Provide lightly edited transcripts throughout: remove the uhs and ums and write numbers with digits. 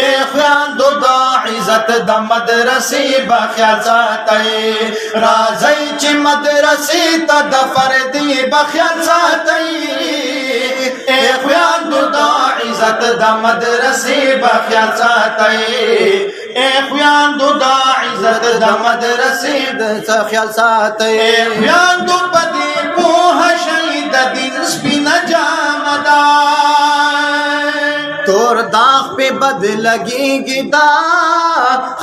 اے خویندو دا عزت دا مدرسی بخیال ساتئی راځئ چې مدرسې ته د فردي بخیال ساتئی اے خویندو دا عزت دا مدرسی بخیال ساتئی اے خویندو دا عزت دا مدرسی بخیال ساتئی اے خویندو پدی پوه شئ د دین سپینه جامه ده تور داغ پہ بد لگے گی دا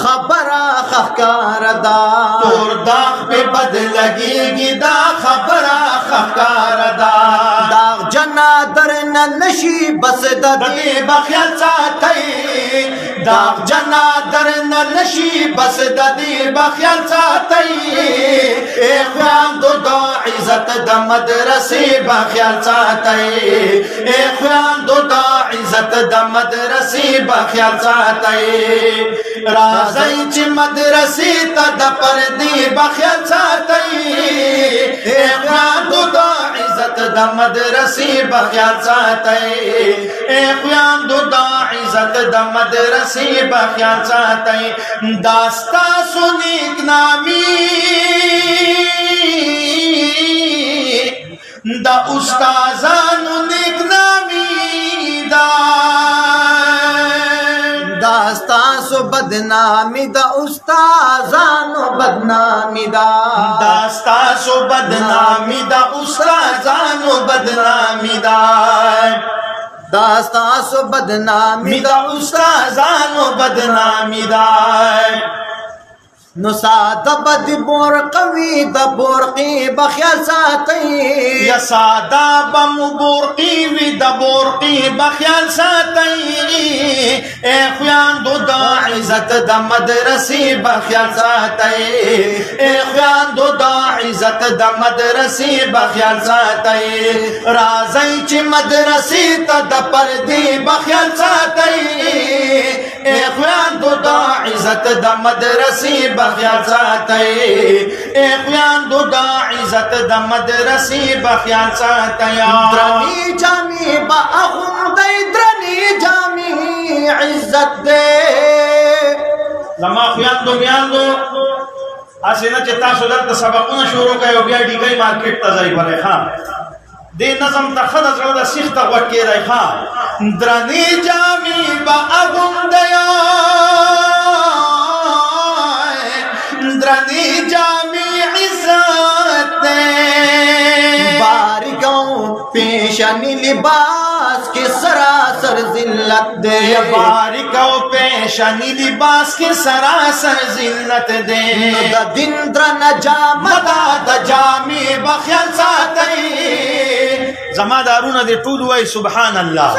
خبرہ خکار دا تور داغ پہ بد لگے گی دا خبرہ خکار دا داغ جنا در نشی بس ددی بخیال ساتئی داغ جنا در نشی بس ددی بخیال ساتئی اے خویندو دا عزت دا مدرسی بخیال ساتئی اے خویندو دا عزت دا مدرسی بخیال ساتئی راځئ چې مدرسې ته د پردي بخیال ساتئی اے خویندو دا عزت دا مدرسی بخیال ساتئی اے خویندو دا عزت دا مدرسی بخیال ساتئی داستا سنیک نامی دا استازانو نیک نامی دا داستاسو بدنامی دا استازانو بدنامی دا داستاسو بدنامی دا استازانو بدنامی دا داستاسو بدنامی دا استازانو بدنامی دا نو ساده بد بور قوی د بورقی بخیال ساتئی یا ساده بم بورقی وی د بورقی بخیال ساتئی اے خویندو دا عزت د مدرسی بخیال ساتئی اے خویندو دا عزت د مدرسی بخیال ساتئی راځئ چې مدرسی ته د پردی بخیال ساتئی اے خویندو دا عزت د مدرسی بخیال ساتئی اے خویندو دا عزت دا مدرسی بخیال ساتئی درنی جامی با اخوندی درنی جامی عزت دے زما خویندو بیاندو اسینا چه تاسو دلتا سبقون شروع کئی و بیا دیگئی مارکیٹ تا زی بلے خان دے نظم تا خد از رو دا سیخ تا وٹ کے رئی خان درنی جامی با اخوندی درنی جامی عزت دے باریکوں پیشانی لباس کے سراسر ذلت دے باریکوں پیشانی لباس کے سراسر ذلت دے دا دن درن جامدہ دا جامی بخیال ساتئی زمادارون دے طول وائی سبحان اللہ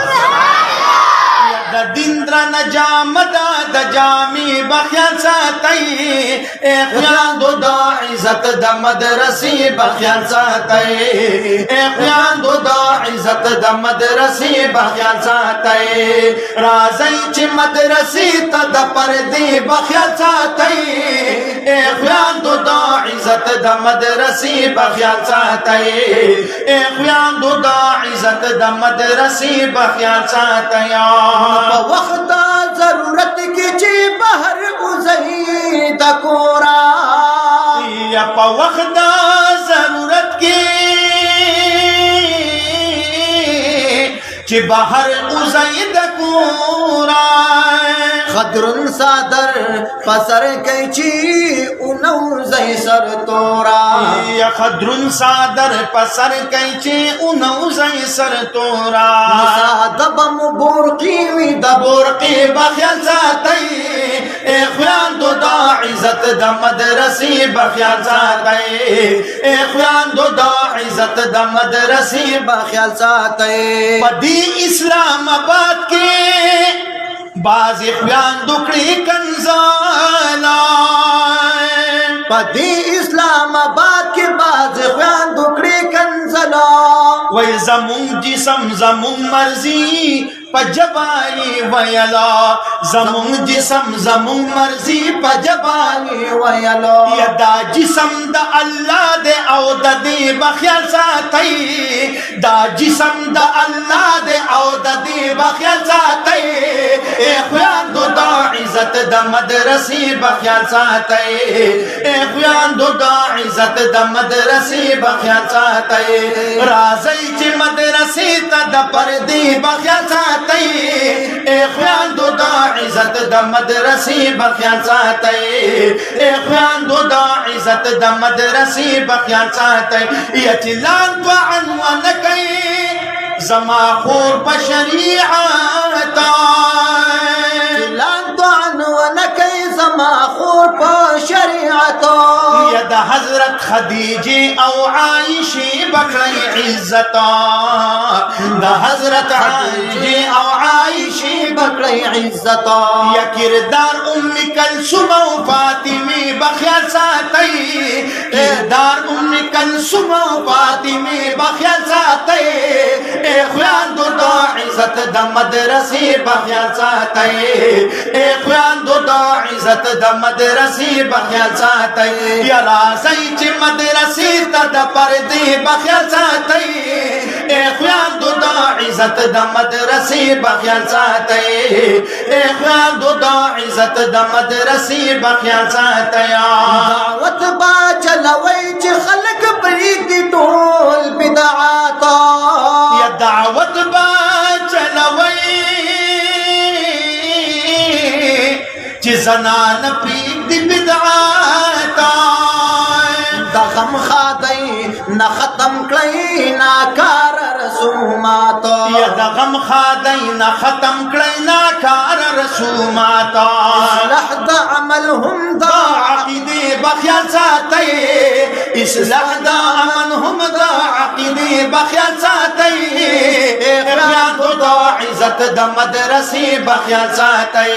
دا دندر نجامدا دا جامی بخیال ساتئی اے خویندو دا عزت دا مدرسی بخیال ساتئی اے خویندو دا عزت دا مدرسی بخیال ساتئی راځئ چې مدرسی تا دا پردی بخیال ساتئی اے خویندو دا عزت دا مدرسی بخیال ساتئی اے خویندو دا عزت دا مدرسی بخیال ساتئی پا وقت ضرورت کی چی بہر گزہی دا کورا یا پا وقت ضرورت کی چی بہر گزہی دا کورا خدرن صادر پسر کیچی انو زی سر تورا یا خدرن صادر پسر کیچی انو زی سر تورا صادبم بورقی وی دا بورقی بخیال ساتئی اے خویندو دا عزت دا مدرسی بخیال ساتئی اے خویندو دا عزت دا مدرسی بخیال ساتئی پدی اسلام آباد کے بازی خویندو کڑی کنزالا پدی اسلام آباد کے بازی خویندو کڑی کنزالا وی زمون جسم زمون مرضی پجبانی ویلا زمون جسم زمون مرضی پجبانی ویلا یا دا جسم دا اللہ دے او دا دی بخیال ساتئی دا جسم دا اللہ دے او دا دی بخیال ساتئی اے خویان عزت د مدرسې بخیال ساتئ اے خویندو دا عزت د مدرسې بخیال ساتئ راځئ چې مدرسې ته د پردې بخیال ساتئ اے خویندو دا عزت د مدرسې بخیال ساتئ اے خویندو دا عزت د مدرسې بخیال ساتئ یا چې لاندو عنوان کوي زما خور په شریعت لاندو عنوان کوي زما خور په شریعت یا د حضرت خدیجه او عائشه بکړی عزت د حضرت خدیجه او عائشه بکړی عزت یا کردار ام کلثوم او فاطمه بخیال ساتي کردار ام کلثوم او فاطمه بخیال ساتي اے خویندو دا عزت د مدرسې بخیال ساتي اے خویندو دا عزت د مدرسې بخیال ساتي یا راځئ چې مدرسې ته د پردې بخیال ساتي اے خویندو دا عزت د مدرسې بخیال ساتي اے خویندو دا عزت د مدرسې بخیال ساتي دعوت با چلوي چې خلک پرېږدي ټول بدعات یا دعوت با چلوي چې زنان پرېږدي بدعات د غم خادی نه ختم کړی ناکار رسومات یا د غم خادی نه ختم کړی ناکار رسومات اصلاح د عمل هم د عقیدې بخیال ساتي اصلاح د عمل هم د عقیدې بخیال ساتي اے خویندو د عزت د مدرسې بخیال ساتي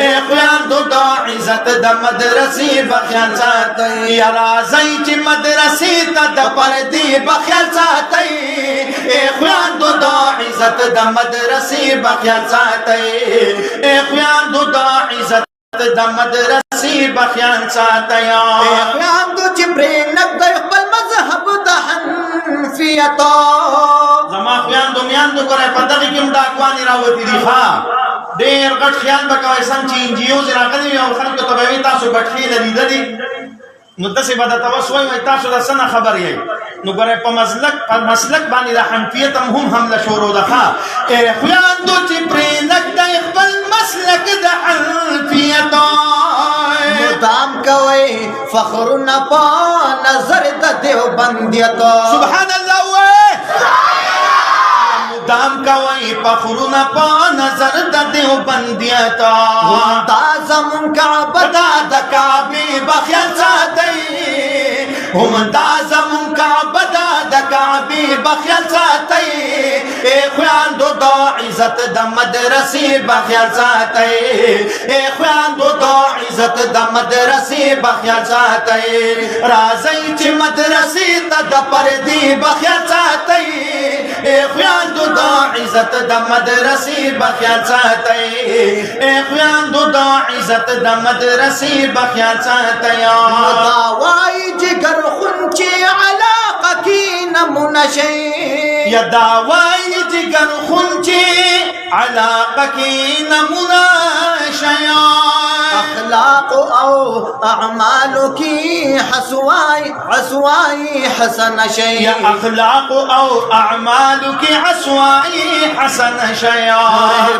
اے خویندو د عزت د مدرسې بخیال ساتي یا راځئ چې مدرسې ته د پردې بخیال ساتئ اے خویندو د عزت د مدرسې بخیال ساتئ اے خویندو د عزت د مدرسې بخیال ساتئ اے خویندو چې پرې نږدئ خپل مذهب د حنفیت زما خویندو میاندو ګورئ په دغې کې هم ډاکوانې راوتي دي ښه ډېر غټ خیال به کوئ سم چې انجیوز راغلي وي او خلکو ته به وي تاسو بټخېله لیدلي نو داسې به درته اوس وایي تاسو د څه نه خبر یئ نو ګورئ په مسلک باندې د حنفیت هم حمله شروع ده ښه اے خویندو چې پرې نږدئ خپل مسلک د حنفیت مدام کوئ فخرونه په نظر د دیوبندیت سبحان الله دام کوي فخرونه په نظر د دیوبندیت دا زمون کعبه د کعبه بخیال ساتي هم دا زمون کعبه د کعبه بخیال ساتي اے خویندو د عزت د مدرسې بخیال ساتي اے خویندو د عزت د مدرسې بخیال ساتي راځئ چې مدرسې ته د پردې بخیال ساتي اے خویندو د عزت د مدرسې بخیال ساتئ اے خویندو د عزت د مدرسې بخیال ساتئ دا وایي جګر خونچې علاقه کې نمونه شي یا دا وایي جګر خونچې علاقه کې نمونه شي اخلاق او اعمال کی حسوائی حسن شی یا اخلاق او اعمال کی حسوائی حسن شی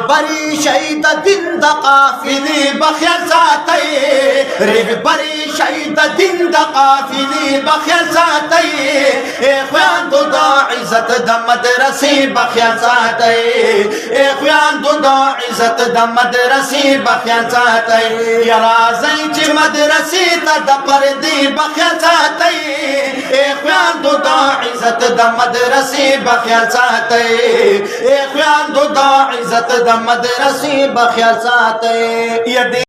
بری شید دین د قافلی بخیال ساتي بری شید دین د قافلی بخیال ساتي اے خویندو د عزت د مدرسې بخیال ساتي اے خویندو د عزت د مدرسې بخیال ساتي یا راځئ چې مدرسې ته د پردې بخیال ساتئ اے خویندو د عزت د مدرسې بخیال ساتئ اے خویندو د عزت د مدرسې بخیال ساتئ